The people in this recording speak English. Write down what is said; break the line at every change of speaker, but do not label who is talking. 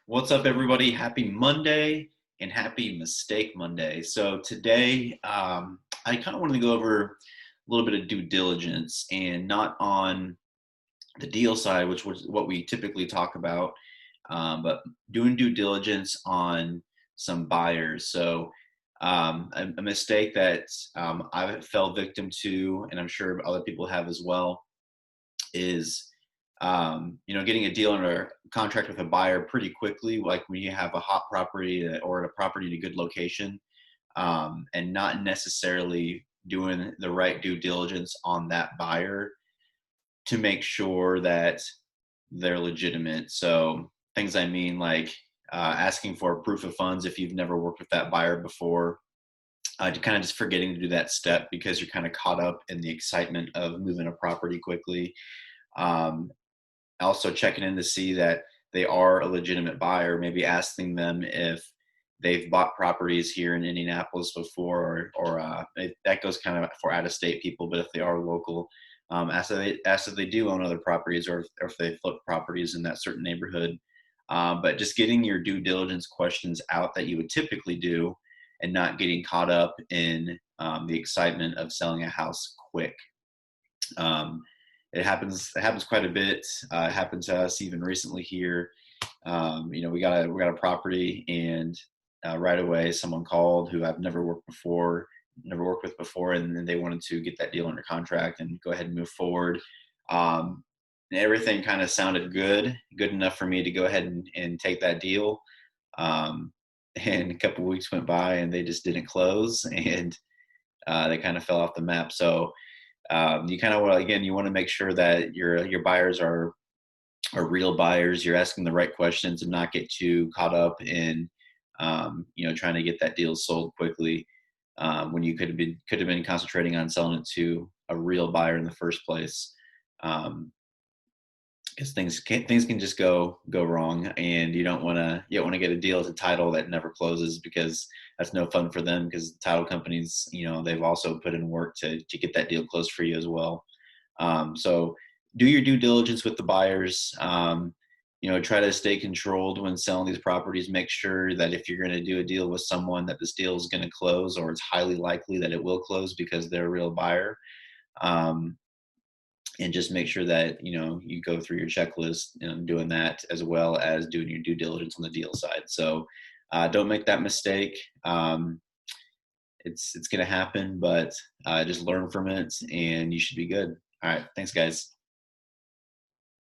What's up, everybody? Happy Monday and happy Mistake Monday. So today, I kind of wanted to go over a little bit of due diligence and not on the deal side, which was what we typically talk about, but doing due diligence on some buyers. So a mistake that I fell victim to, and I'm sure other people have as well, is getting a deal under contract with a buyer pretty quickly, like when you have a hot property or a property in a good location, and not necessarily doing the right due diligence on that buyer to make sure that they're legitimate. So things I mean, like asking for a proof of funds if you've never worked with that buyer before. Kind of just forgetting to do that step because you're kind of caught up in the excitement of moving a property quickly. Um, Also checking in to see that they are a legitimate buyer, maybe asking them if they've bought properties here in Indianapolis before, that goes kind of for out of state people, but if they are local, ask if they do own other properties or if they flip properties in that certain neighborhood. But just getting your due diligence questions out that you would typically do and not getting caught up in the excitement of selling a house quick. Um, it happens quite a bit. It happened to us even recently here. We got a property, and right away someone called who I've never worked with before, and then they wanted to get that deal under contract and go ahead and move forward. And everything kind of sounded good enough for me to go ahead and take that deal. Um, and a couple weeks went by, and they just didn't close, and they kind of fell off the map. So you kind of want again, you want to make sure that your buyers are real buyers. You're asking the right questions and not get too caught up in trying to get that deal sold quickly, when you could have been concentrating on selling it to a real buyer in the first place. Because things can just go wrong, and you don't want to get a deal as a title that never closes, because that's no fun for them, because title companies, they've also put in work to get that deal closed for you as well. So do your due diligence with the buyers. Try to stay controlled when selling these properties. Make sure that if you're going to do a deal with someone, that this deal is going to close, or it's highly likely that it will close because they're a real buyer. Um, and just make sure that you go through your checklist and doing that, as well as doing your due diligence on the deal side. So don't make that mistake. It's going to happen, but just learn from it, and you should be good. All right, thanks, guys.